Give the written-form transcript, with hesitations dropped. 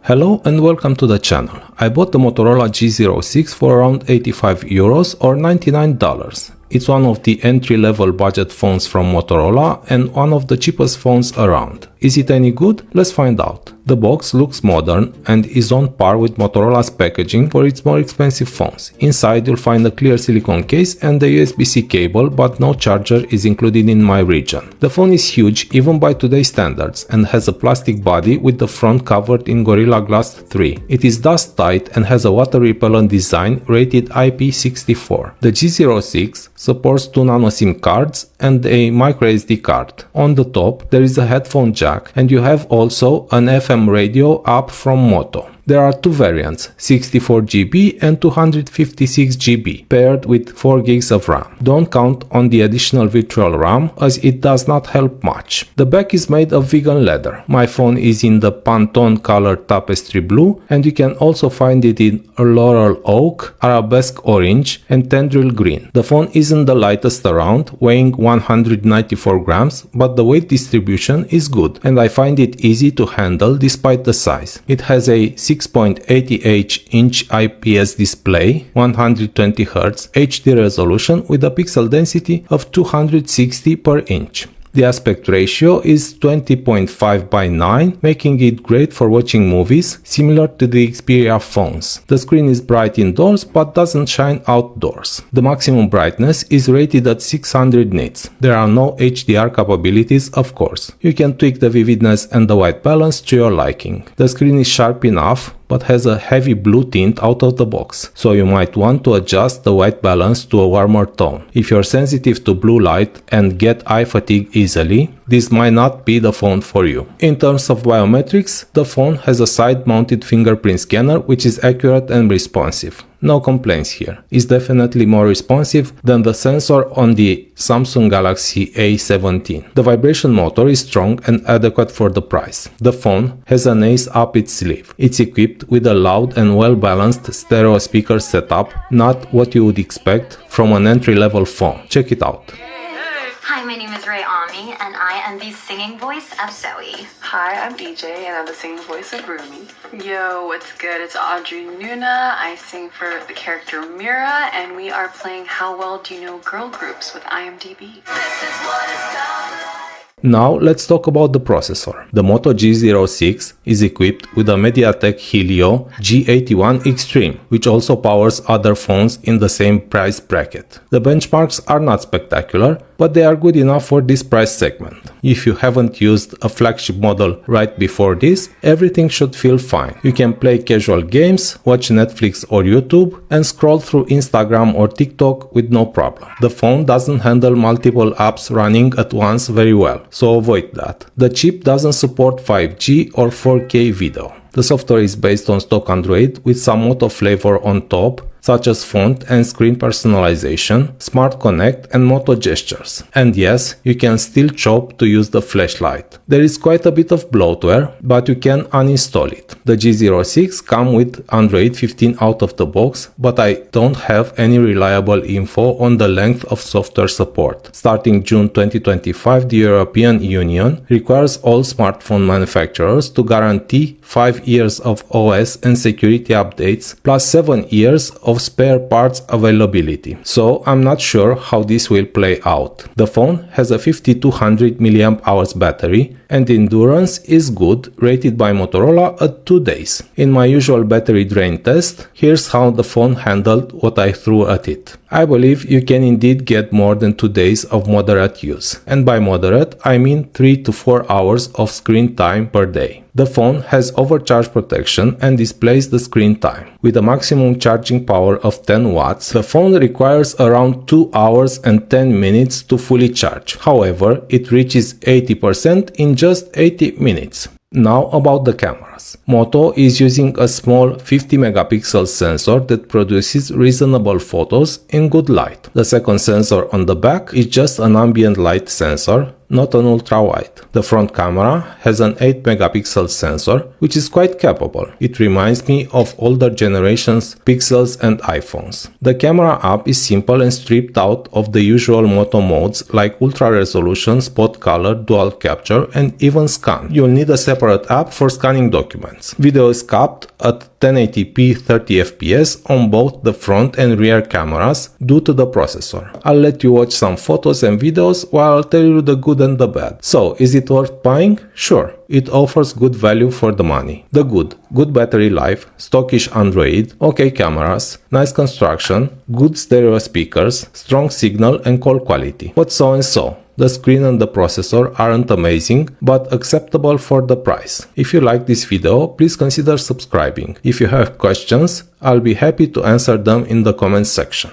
Hello and welcome to the channel. I bought the Motorola G06 for around €85 or $99. It's one of the entry-level budget phones from Motorola and one of the cheapest phones around. Is it any good? Let's find out. The box looks modern and is on par with Motorola's packaging for its more expensive phones. Inside you'll find a clear silicone case and a USB-C cable, but no charger is included in my region. The phone is huge even by today's standards and has a plastic body with the front covered in Gorilla Glass 3. It is dust tight and has a water repellent design rated IP64. The G06 supports 2 nano SIM cards and a microSD card. On the top there is a headphone jack and you have also an FM radio app from Moto. There are two variants, 64GB and 256GB, paired with 4GB of RAM. Don't count on the additional virtual RAM as it does not help much. The back is made of vegan leather. My phone is in the Pantone color tapestry blue and you can also find it in laurel oak, arabesque orange and tendril green. The phone isn't the lightest around, weighing 194 grams, but the weight distribution is good and I find it easy to handle despite the size. It has a 6.80-inch IPS display, 120Hz HD resolution with a pixel density of 260 per inch. The aspect ratio is 20.5:9, making it great for watching movies, similar to the Xperia phones. The screen is bright indoors but doesn't shine outdoors. The maximum brightness is rated at 600 nits. There are no HDR capabilities, of course. You can tweak the vividness and the white balance to your liking. The screen is sharp enough but has a heavy blue tint out of the box, so you might want to adjust the white balance to a warmer tone. If you're sensitive to blue light and get eye fatigue easily, this might not be the phone for you. In terms of biometrics, the phone has a side-mounted fingerprint scanner which is accurate and responsive. No complaints here. It's definitely more responsive than the sensor on the Samsung Galaxy A17. The vibration motor is strong and adequate for the price. The phone has an ace up its sleeve. It's equipped with a loud and well-balanced stereo speaker setup, not what you would expect from an entry-level phone. Check it out. Hi, my name is Ray Ami, and I am the singing voice of Zoe. Hi, I'm EJ, and I'm the singing voice of Rumi. Yo, what's good? It's Audrey Nuna. I sing for the character Mira, and we are playing How Well Do You Know Girl Groups with IMDb. Now let's talk about the processor. The Moto G06 is equipped with a MediaTek Helio G81 Extreme, which also powers other phones in the same price bracket. The benchmarks are not spectacular, but they are good enough for this price segment. If you haven't used a flagship model right before this, everything should feel fine. You can play casual games, watch Netflix or YouTube, and scroll through Instagram or TikTok with no problem. The phone doesn't handle multiple apps running at once very well, so avoid that. The chip doesn't support 5G or 4K video. The software is based on stock Android with some Moto flavor on top, such as font and screen personalization, Smart Connect and Moto gestures. And yes, you can still chop to use the flashlight. There is quite a bit of bloatware, but you can uninstall it. The G06 comes with Android 15 out of the box, but I don't have any reliable info on the length of software support. Starting June 2025, the European Union requires all smartphone manufacturers to guarantee 5 years of OS and security updates, plus 7 years of spare parts availability. So I'm not sure how this will play out. The phone has a 5200 mAh battery and endurance is good, rated by Motorola at 2 days. In my usual battery drain test, here's how the phone handled what I threw at it. I believe you can indeed get more than 2 days of moderate use. And by moderate, I mean 3 to 4 hours of screen time per day. The phone has overcharge protection and displays the screen time. With a maximum charging power of 10 watts, the phone requires around 2 hours and 10 minutes to fully charge. However, it reaches 80% in just 80 minutes. Now about the cameras. Moto is using a small 50 megapixel sensor that produces reasonable photos in good light. The second sensor on the back is just an ambient light sensor, not an ultra-wide. The front camera has an 8 megapixel sensor, which is quite capable. It reminds me of older generations Pixels and iPhones. The camera app is simple and stripped out of the usual Moto modes like ultra resolution, spot color, dual capture, and even scan. You'll need a separate app for scanning documents. Video is capped at 1080p 30 fps on both the front and rear cameras due to the processor. I'll let you watch some photos and videos while I'll tell you the good and the bad. So, is it worth buying? Sure. It offers good value for the money. The good battery life, stockish Android, okay cameras, nice construction, good stereo speakers, strong signal and call quality. But so and so. The screen and the processor aren't amazing, but acceptable for the price. If you like this video, please consider subscribing. If you have questions, I'll be happy to answer them in the comments section.